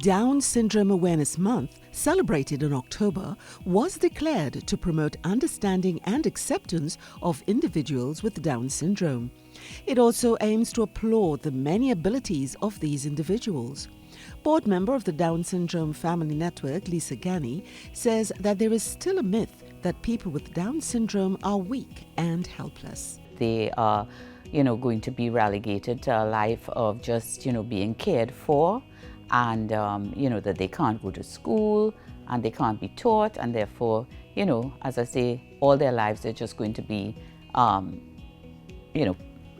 Down Syndrome Awareness Month, celebrated in October, was declared to promote understanding and acceptance of individuals with Down syndrome. It also aims to applaud the many abilities of these individuals. Board member of the Down Syndrome Family Network, Lisa Gani, says that there is still a myth that people with Down syndrome are weak and helpless. They are, going to be relegated to a life of just, being cared for, and, that they can't go to school and they can't be taught, and therefore, as I say, all their lives they're just going to be, a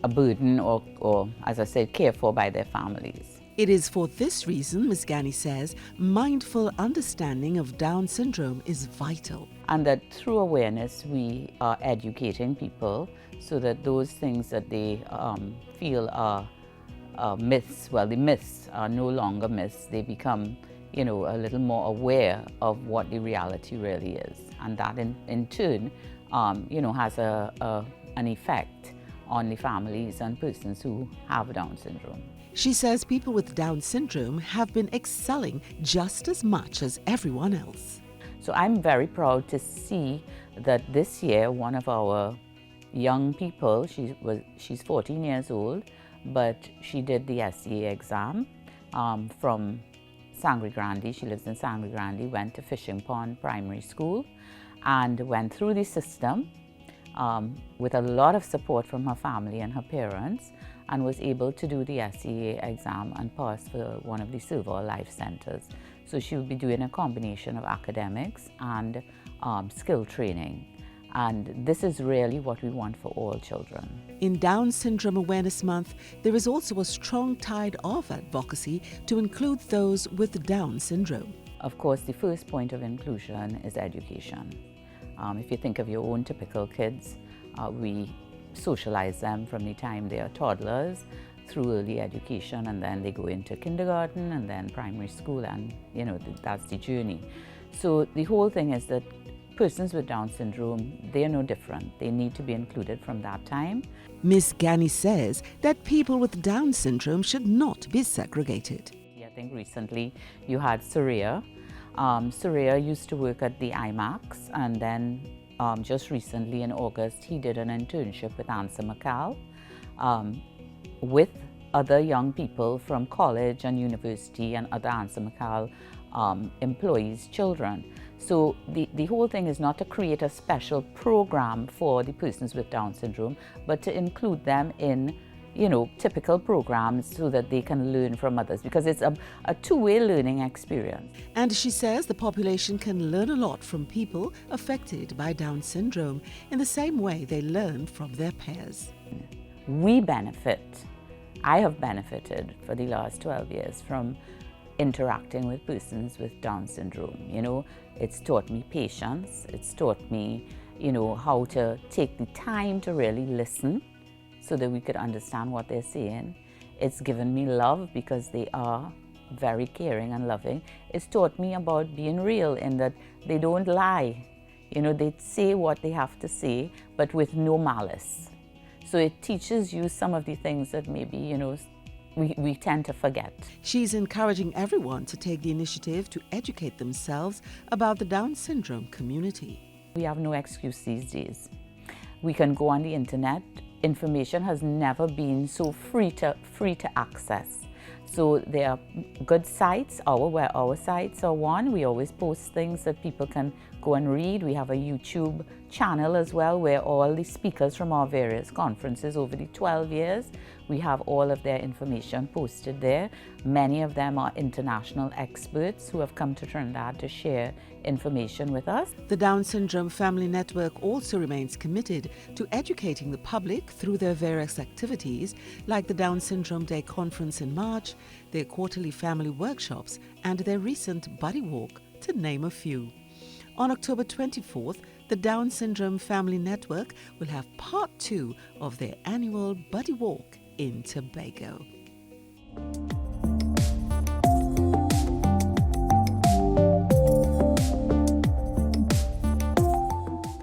burden or, as I said, cared for by their families. It is for this reason, Ms. Gani says, mindful understanding of Down syndrome is vital. And that through awareness, we are educating people so that those things that they feel are myths, the myths are no longer myths. They become, a little more aware of what the reality really is. And that in turn, has an effect on the families and persons who have Down syndrome. She says people with Down syndrome have been excelling just as much as everyone else. So I'm very proud to see that this year one of our young people, she's 14 years old, but she did the SEA exam from Sangre Grande. She lives in Sangre Grande, went to Fishing Pond Primary School and went through the system with a lot of support from her family and her parents, and was able to do the SEA exam and pass for one of the Silver Life Centers. So she will be doing a combination of academics and skill training. And this is really what we want for all children. In Down Syndrome Awareness Month, there is also a strong tide of advocacy to include those with Down syndrome. Of course, the first point of inclusion is education. If you think of your own typical kids, we socialize them from the time they are toddlers through early education, and then they go into kindergarten and then primary school, and that's the journey. So the whole thing is that persons with Down syndrome, they are no different. They need to be included from that time. Ms. Gani says that people with Down syndrome should not be segregated. I think recently you had Surya. Surya used to work at the IMAX, and then just recently in August, he did an internship with Ansa McCall with other young people from college and university and other Ansa McCall employees' children. So the whole thing is not to create a special program for the persons with Down syndrome, but to include them in typical programs so that they can learn from others, because it's a two-way learning experience. And she says the population can learn a lot from people affected by Down syndrome in the same way they learn from their peers. We benefit. I have benefited for the last 12 years from interacting with persons with Down syndrome. It's taught me patience. It's taught me, how to take the time to really listen, so that we could understand what they're saying. It's given me love because they are very caring and loving. It's taught me about being real in that they don't lie. They say what they have to say, but with no malice. So it teaches you some of the things that maybe, we tend to forget. She's encouraging everyone to take the initiative to educate themselves about the Down syndrome community. We have no excuse these days. We can go on the internet. Information has never been so free to access. So there are good sites. Our sites are one. We always post things that people can go and read. We have a YouTube channel as well, where all the speakers from our various conferences over the 12 years, we have all of their information posted there. Many of them are international experts who have come to Trinidad to share information with us. The Down Syndrome Family Network also remains committed to educating the public through their various activities, like the Down Syndrome Day Conference in March, their quarterly family workshops, and their recent Buddy Walk, to name a few. On October 24th, the Down Syndrome Family Network will have part 2 of their annual Buddy Walk in Tobago.